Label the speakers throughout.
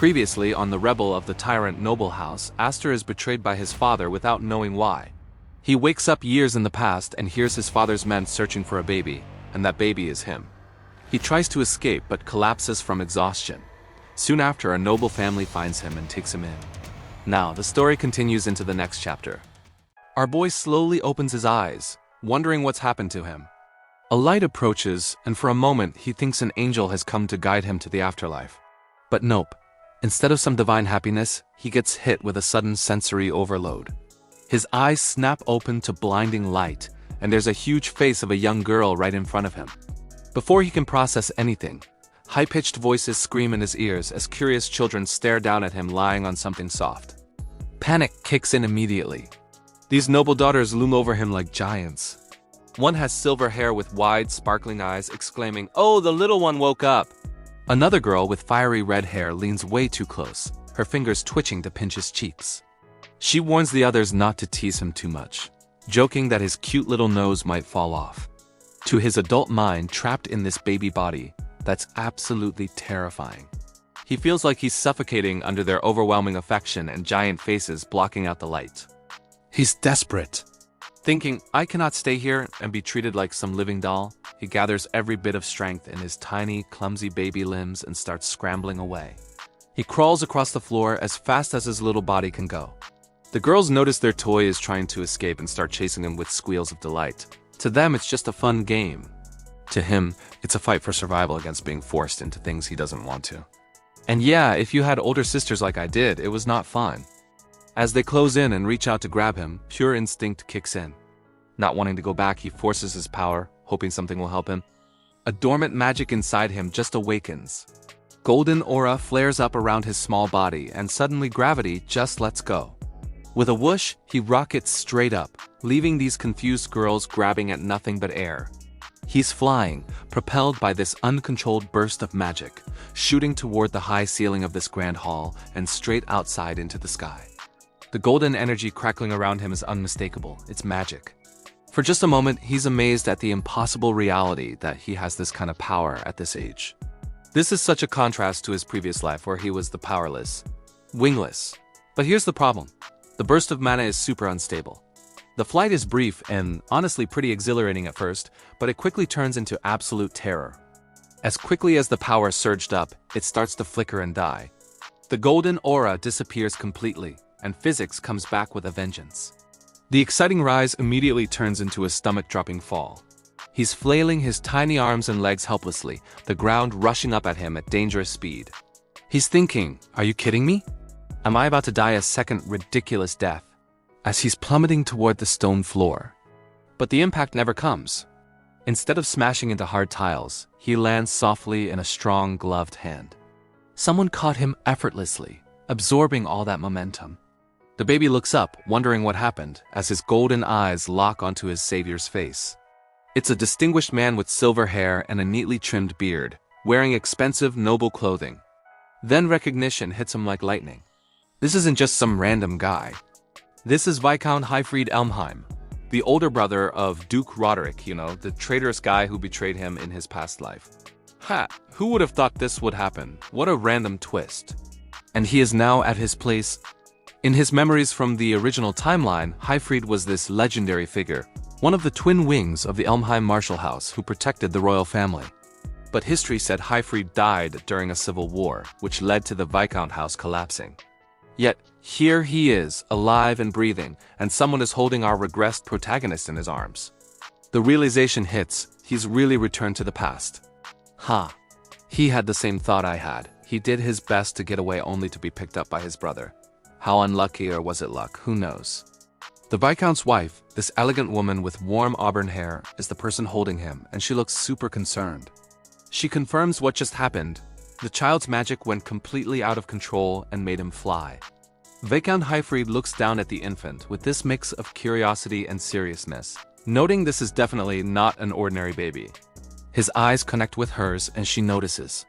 Speaker 1: Previously, on the rebel of the Tyrant noble house, Aster is betrayed by his father without knowing why. He wakes up years in the past and hears his father's men searching for a baby, and that baby is him. He tries to escape but collapses from exhaustion. Soon after, a noble family finds him and takes him in. Now, the story continues into the next chapter. Our boy slowly opens his eyes, wondering what's happened to him. A light approaches, and for a moment he thinks an angel has come to guide him to the afterlife. But nope. Instead of some divine happiness, he gets hit with a sudden sensory overload. His eyes snap open to blinding light, and there's a huge face of a young girl right in front of him. Before he can process anything, high-pitched voices scream in his ears as curious children stare down at him lying on something soft. Panic kicks in immediately. These noble daughters loom over him like giants. One has silver hair with wide, sparkling eyes, exclaiming, "Oh, the little one woke up!" Another girl with fiery red hair leans way too close, her fingers twitching to pinch his cheeks. She warns the others not to tease him too much, joking that his cute little nose might fall off. To his adult mind trapped in this baby body, that's absolutely terrifying. He feels like he's suffocating under their overwhelming affection and giant faces blocking out the light. He's desperate. Thinking, I cannot stay here and be treated like some living doll, he gathers every bit of strength in his tiny, clumsy baby limbs and starts scrambling away. He crawls across the floor as fast as his little body can go. The girls notice their toy is trying to escape and start chasing him with squeals of delight. To them, it's just a fun game. To him, it's a fight for survival against being forced into things he doesn't want to. And yeah, if you had older sisters like I did, it was not fun. As they close in and reach out to grab him, pure instinct kicks in. Not wanting to go back, he forces his power, hoping something will help him. A dormant magic inside him just awakens. Golden aura flares up around his small body, and suddenly gravity just lets go. With a whoosh, he rockets straight up, leaving these confused girls grabbing at nothing but air. He's flying, propelled by this uncontrolled burst of magic, shooting toward the high ceiling of this grand hall and straight outside into the sky. The golden energy crackling around him is unmistakable. It's magic. For just a moment, he's amazed at the impossible reality that he has this kind of power at this age. This is such a contrast to his previous life where he was the powerless, wingless. But here's the problem. The burst of mana is super unstable. The flight is brief and honestly pretty exhilarating at first, but it quickly turns into absolute terror. As quickly as the power surged up, it starts to flicker and die. The golden aura disappears completely, and physics comes back with a vengeance. The exciting rise immediately turns into a stomach-dropping fall. He's flailing his tiny arms and legs helplessly, the ground rushing up at him at dangerous speed. He's thinking, are you kidding me? Am I about to die a second ridiculous death? As he's plummeting toward the stone floor. But the impact never comes. Instead of smashing into hard tiles, he lands softly in a strong gloved hand. Someone caught him effortlessly, absorbing all that momentum. The baby looks up, wondering what happened, as his golden eyes lock onto his savior's face. It's a distinguished man with silver hair and a neatly trimmed beard, wearing expensive, noble clothing. Then recognition hits him like lightning. This isn't just some random guy. This is Viscount Hyfried Elmheim, the older brother of Duke Roderick, the traitorous guy who betrayed him in his past life. Ha! Who would have thought this would happen? What a random twist. And he is now at his place. In his memories from the original timeline, Hyfried was this legendary figure, one of the twin wings of the Elmheim Marshal House who protected the royal family. But history said Hyfried died during a civil war, which led to the Viscount house collapsing. Yet, here he is, alive and breathing, and someone is holding our regressed protagonist in his arms. The realization hits, he's really returned to the past. Ha! He had the same thought I had. He did his best to get away only to be picked up by his brother. How unlucky, or was it luck? Who knows? The Viscount's wife, this elegant woman with warm auburn hair, is the person holding him, and she looks super concerned. She confirms what just happened. The child's magic went completely out of control and made him fly. Viscount Hyfried looks down at the infant with this mix of curiosity and seriousness, noting this is definitely not an ordinary baby. His eyes connect with hers and she notices.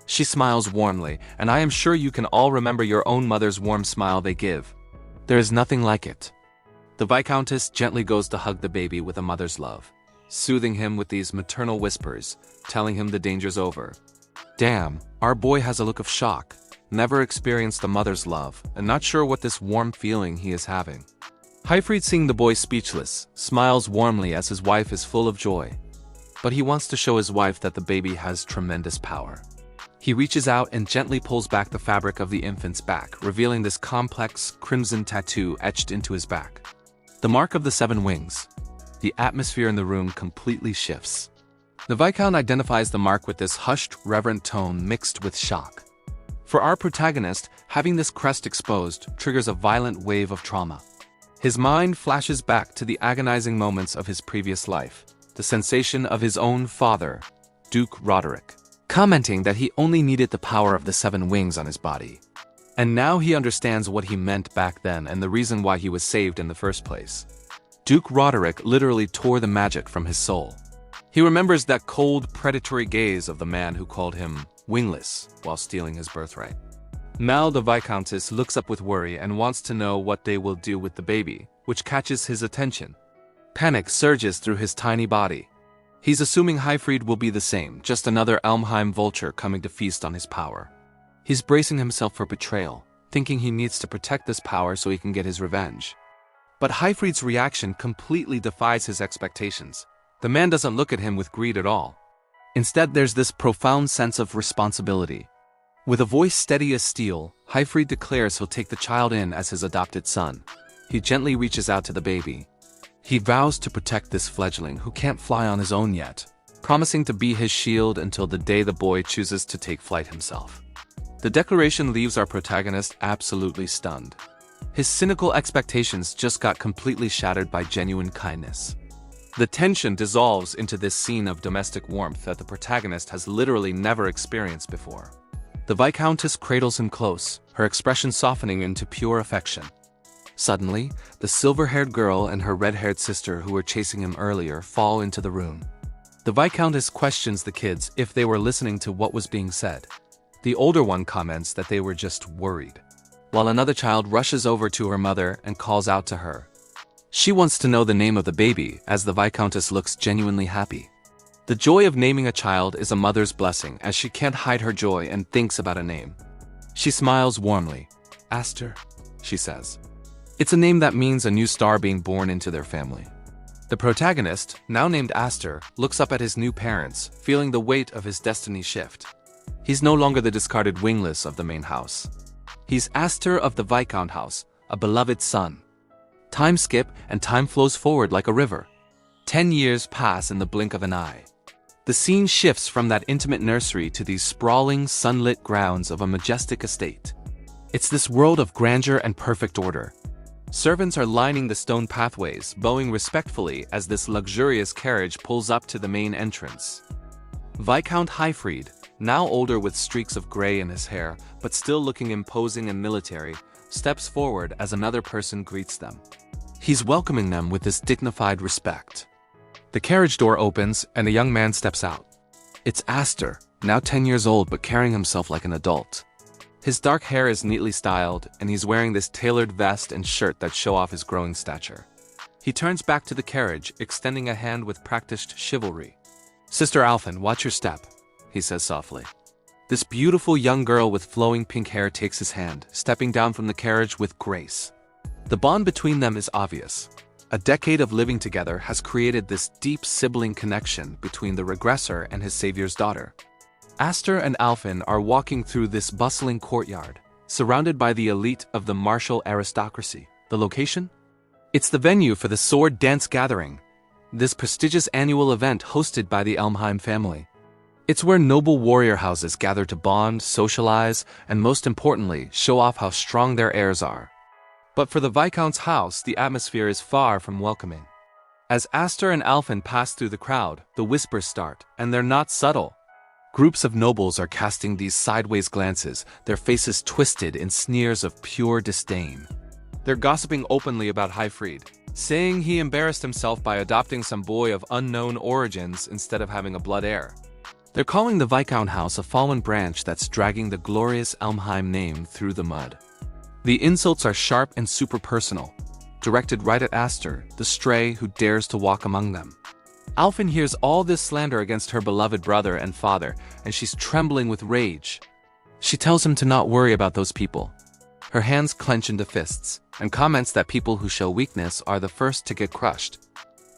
Speaker 1: She smiles warmly, and I am sure you can all remember your own mother's warm smile they give. There is nothing like it. The Viscountess gently goes to hug the baby with a mother's love, soothing him with these maternal whispers, telling him the danger's over. Damn, our boy has a look of shock. never experienced a mother's love, and not sure what this warm feeling he is having. Haifried, seeing the boy speechless, smiles warmly as his wife is full of joy. But he wants to show his wife that the baby has tremendous power. He reaches out and gently pulls back the fabric of the infant's back, revealing this complex, crimson tattoo etched into his back. The mark of the 7 wings. The atmosphere in the room completely shifts. The Viscount identifies the mark with this hushed, reverent tone mixed with shock. For our protagonist, having this crest exposed triggers a violent wave of trauma. His mind flashes back to the agonizing moments of his previous life, the sensation of his own father, Duke Roderick, commenting that he only needed the power of the 7 wings on his body. And now he understands what he meant back then and the reason why he was saved in the first place. Duke Roderick literally tore the magic from his soul. He remembers that cold, predatory gaze of the man who called him wingless while stealing his birthright. Now the Viscountess looks up with worry and wants to know what they will do with the baby, which catches his attention. Panic surges through his tiny body. He's assuming Haifried will be the same, just another Elmheim vulture coming to feast on his power. He's bracing himself for betrayal, thinking he needs to protect this power so he can get his revenge. But Haifried's reaction completely defies his expectations. The man doesn't look at him with greed at all. Instead, there's this profound sense of responsibility. With a voice steady as steel, Haifried declares he'll take the child in as his adopted son. He gently reaches out to the baby. He vows to protect this fledgling who can't fly on his own yet, promising to be his shield until the day the boy chooses to take flight himself. The declaration leaves our protagonist absolutely stunned. His cynical expectations just got completely shattered by genuine kindness. The tension dissolves into this scene of domestic warmth that the protagonist has literally never experienced before. The Viscountess cradles him close, her expression softening into pure affection. Suddenly, the silver-haired girl and her red-haired sister who were chasing him earlier fall into the room. The Viscountess questions the kids if they were listening to what was being said. The older one comments that they were just worried, while another child rushes over to her mother and calls out to her. She wants to know the name of the baby, as the Viscountess looks genuinely happy. The joy of naming a child is a mother's blessing, as she can't hide her joy and thinks about a name. She smiles warmly. Aster, she says. It's a name that means a new star being born into their family. The protagonist, now named Aster, looks up at his new parents, feeling the weight of his destiny shift. He's no longer the discarded wingless of the main house. He's Aster of the Viscount house, a beloved son. Time skip and time flows forward like a river. 10 years pass in the blink of an eye. The scene shifts from that intimate nursery to these sprawling, sunlit grounds of a majestic estate. It's this world of grandeur and perfect order. Servants are lining the stone pathways, bowing respectfully as this luxurious carriage pulls up to the main entrance. Viscount Haifried, now older with streaks of gray in his hair, but still looking imposing and military, steps forward as another person greets them. He's welcoming them with this dignified respect. The carriage door opens and a young man steps out. It's Aster, now 10 years old but carrying himself like an adult. His dark hair is neatly styled, and he's wearing this tailored vest and shirt that show off his growing stature. He turns back to the carriage, extending a hand with practiced chivalry. Sister Alphen, watch your step, he says softly. This beautiful young girl with flowing pink hair takes his hand, stepping down from the carriage with grace. The bond between them is obvious. A decade of living together has created this deep sibling connection between the regressor and his savior's daughter. Aster and Alphen are walking through this bustling courtyard, surrounded by the elite of the martial aristocracy. The location? It's the venue for the Sword Dance Gathering, this prestigious annual event hosted by the Elmheim family. It's where noble warrior houses gather to bond, socialize, and most importantly, show off how strong their heirs are. But for the Viscount's house, the atmosphere is far from welcoming. As Aster and Alphen pass through the crowd, the whispers start, and they're not subtle. Groups of nobles are casting these sideways glances, their faces twisted in sneers of pure disdain. They're gossiping openly about Haifried, saying he embarrassed himself by adopting some boy of unknown origins instead of having a blood heir. They're calling the Viscount house a fallen branch that's dragging the glorious Elmheim name through the mud. The insults are sharp and super personal, directed right at Aster, the stray who dares to walk among them. Alphen hears all this slander against her beloved brother and father, and she's trembling with rage. She tells him to not worry about those people. Her hands clench into fists, and comments that people who show weakness are the first to get crushed.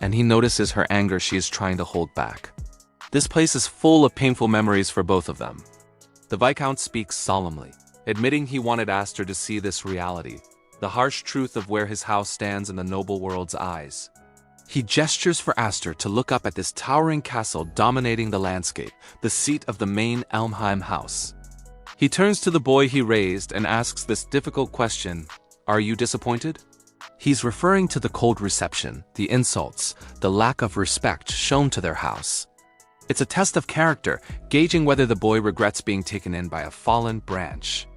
Speaker 1: And he notices her anger she is trying to hold back. This place is full of painful memories for both of them. The Viscount speaks solemnly, admitting he wanted Aster to see this reality, the harsh truth of where his house stands in the noble world's eyes. He gestures for Aster to look up at this towering castle dominating the landscape, the seat of the main Elmheim house. He turns to the boy he raised and asks this difficult question, "Are you disappointed?" He's referring to the cold reception, the insults, the lack of respect shown to their house. It's a test of character, gauging whether the boy regrets being taken in by a fallen branch.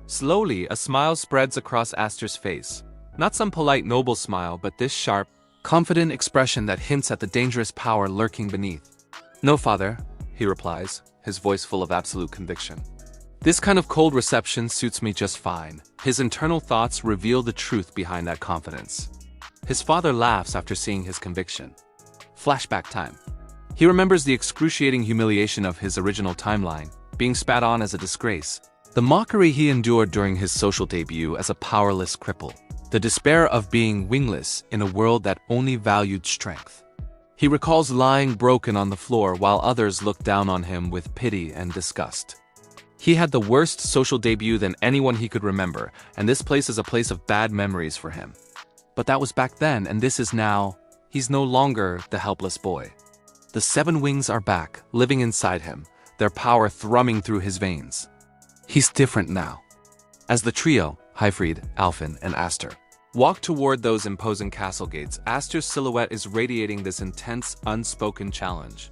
Speaker 1: Slowly, a smile spreads across Aster's face. Not some polite noble smile, but this sharp, confident expression that hints at the dangerous power lurking beneath. "No, father," he replies, his voice full of absolute conviction. "This kind of cold reception suits me just fine." His internal thoughts reveal the truth behind that confidence. His father laughs after seeing his conviction. Flashback time. He remembers the excruciating humiliation of his original timeline, being spat on as a disgrace, the mockery he endured during his social debut as a powerless cripple, the despair of being wingless in a world that only valued strength. He recalls lying broken on the floor while others looked down on him with pity and disgust. He had the worst social debut than anyone he could remember, and this place is a place of bad memories for him. But that was back then, and this is now. He's no longer the helpless boy. The 7 wings are back, living inside him, their power thrumming through his veins. He's different now. As the trio, Hyfried, Alfin, and Aster, walk toward those imposing castle gates, Aster's silhouette is radiating this intense, unspoken challenge.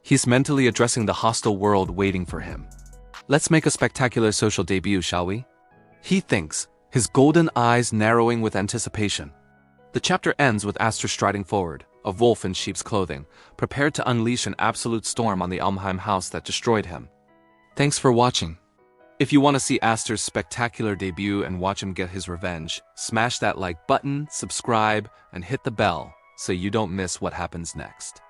Speaker 1: He's mentally addressing the hostile world waiting for him. "Let's make a spectacular social debut, shall we?" He thinks, his golden eyes narrowing with anticipation. The chapter ends with Aster striding forward, a wolf in sheep's clothing, prepared to unleash an absolute storm on the Elmheim house that destroyed him. Thanks for watching. If you want to see Aster's spectacular debut and watch him get his revenge, smash that like button, subscribe, and hit the bell so you don't miss what happens next.